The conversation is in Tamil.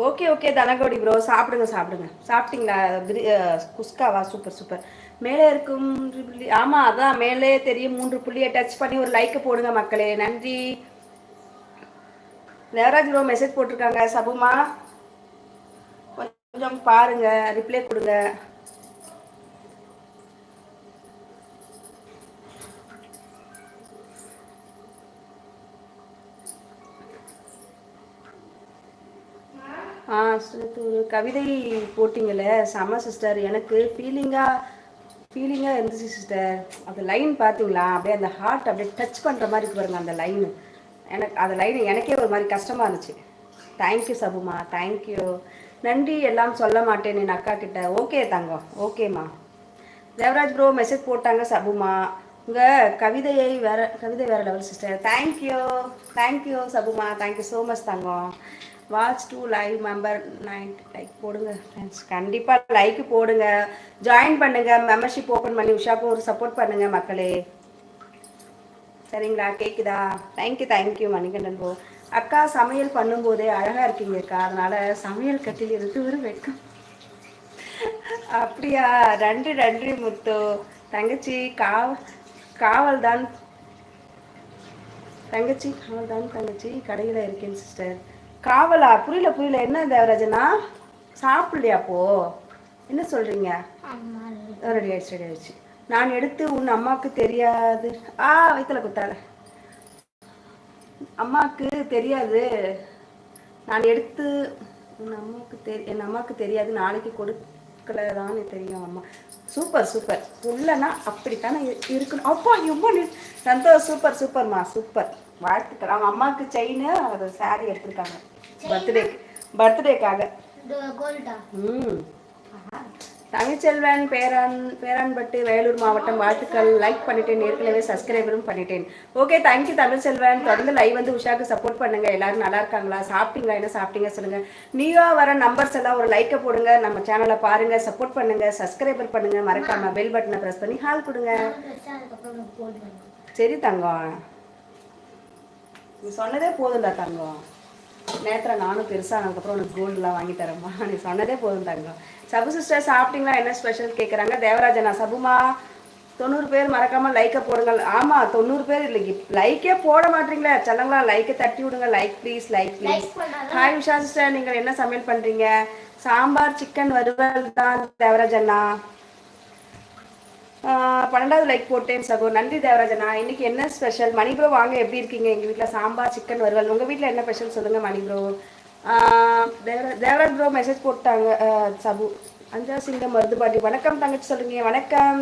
ஓகே ஓகே தனகோடி ப்ரோ, சாப்பிடுங்க சாப்பிடுங்க. சாப்பிட்டீங்களா? குஸ்காவா? Super super. மேலே இருக்கும் 3 புள்ளி, ஆமாம் அதான் மேலே தெரியும் 3 புள்ளியை டச் பண்ணி ஒரு லைக் போடுங்க மக்களே. நன்றி. தேவராஜ் ப்ரோ மெசேஜ் போட்டிருக்காங்க. சபுமா கொஞ்சம் பாருங்க, ரிப்ளை கொடுங்க. ஒரு கவிதை போட்டிங்களே செம சிஸ்டர். எனக்கு ஃபீலிங்காக இருந்துச்சு சிஸ்டர். அந்த லைன் பார்த்தீங்களா? அப்படியே அந்த ஹார்ட் அப்படியே டச் பண்ணுற மாதிரி இருக்கு பாருங்க அந்த லைனு. எனக்கு அந்த லைன் எனக்கே ஒரு மாதிரி கஷ்டமாக இருந்துச்சு. Thank you Sabuma, thank you. நன்றி எல்லாம் சொல்ல மாட்டேன் என் அக்கா கிட்ட. ஓகே தங்கம், ஓகேம்மா. தேவராஜ் ப்ரோ மெசேஜ் போட்டாங்க. சபுமா உங்கள் கவிதை வேறு level sister. Thank you Sabuma, thank you so much தங்கம். Watch to live member 90 like போடுங்க ஃப்ரெண்ட்ஸ். கண்டிப்பாக லைக் போடுங்க, ஜாயின் பண்ணுங்க, மெம்பர்ஷிப் ஓப்பன் பண்ணி உஷாக்கு ஒரு சப்போர்ட் பண்ணுங்க மக்களே. சரிங்களா? கேட்குதா? Thank you Manikandan bro. அக்கா சமையல் பண்ணும்போதே அழகாக இருக்கீங்க அக்கா, அதனால் சமையல் கட்டில் இருந்து ஒரு வெட்கம். அப்படியா? நன்றி முத்து. தங்கச்சி காவல் தான் தங்கச்சி கடையில் இருக்கேன் சிஸ்டர். காவலா? புரியல என்ன தேவராஜனா? சாப்பிடலையா? அப்போ என்ன சொல்கிறீங்க? ரெடி ஆயிடுச்சு. நான் எடுத்து உன் அம்மாவுக்கு தெரியாது. வயிற்றுல குத்தாத. அம்மாவுக்கு தெரியாது. நான் எடுத்து என் அம்மாவுக்கு தெரியாது, நாளைக்கு கொடுக்கலதான்னு தெரியும் அம்மா. சூப்பர் உள்ளனா அப்படித்தானே இருக்கணும். அப்பா ரொம்ப சந்தோஷம். சூப்பர்மா, சூப்பர். வாழ்த்துக்கள். அவங்க அம்மாவுக்கு செயின், அது சாரி எடுத்துருக்காங்க பர்த்டேக்காக. தமிழ்ச்செல்வன் பேரான்பட்டு வேலூர் மாவட்டம். வாழ்த்துக்கள். லைக் பண்ணிட்டேன், ஏற்கனவே சப்ஸ்கிரைபரும் பண்ணிட்டேன். Okay thank you Tamilselvan. தொடர்ந்து லைவ் வந்து உஷாக்கு சப்போர்ட் பண்ணுங்க. எல்லாரும் நல்லா இருக்காங்களா? சாப்பிட்டீங்களா? என்ன சாப்பிட்டீங்க சொல்லுங்க. நீயா வர நம்பர்ஸ் எல்லாம் ஒரு லைக்கை போடுங்க. நம்ம சேனலை பாருங்க, சப்போர்ட் பண்ணுங்க, சப்ஸ்கிரைபர் பண்ணுங்க. மறக்காம பெல் பட்டனை ப்ரெஸ் பண்ணி ஹால் கொடுங்க. சரி தங்கம், நீ சொன்னதே போதும்டா தங்கம். நேற்று நானும் பெருசானதுக்கப்புறம் உனக்கு கோல்டுலாம் வாங்கி தரேம்மா. நீ சொன்னதே போதும் தங்கம். சபு சிஸ்டர் சாப்பிட்டீங்களா? என்ன ஸ்பெஷல் கேட்குறாங்க. தேவராஜனா? சபுமா 90 பேர் மறக்காமல் லைக்கை போடுங்கள். ஆமாம் 90 பேர் இல்லை, லைக்கே போட மாட்டீங்களா செல்லங்களா? லைக்கை தட்டி விடுங்க. Like please. Hi Usha sister, நீங்கள் என்ன சமையல் பண்ணுறீங்க? சாம்பார் சிக்கன் வறுவல் தான் தேவராஜண்ணா. 12வது லைக் போட்டேன் சகோ. நன்றி தேவராஜனா. இன்னைக்கு என்ன ஸ்பெஷல்? மணி ப்ரோ வாங்க, எப்படி இருக்கீங்க? எங்கள் வீட்டில் சாம்பார் சிக்கன் வறுவல். உங்கள் வீட்டில் என்ன ஸ்பெஷல் சொல்லுங்கள் மணி ப்ரோ. தேவராஜ் ப்ரோ மெசேஜ் போட்டாங்க. சபு அஞ்சா சிங்கம் மருதுபாட்டி. வணக்கம் தங்கச்சி, சொல்லுங்க. வணக்கம்.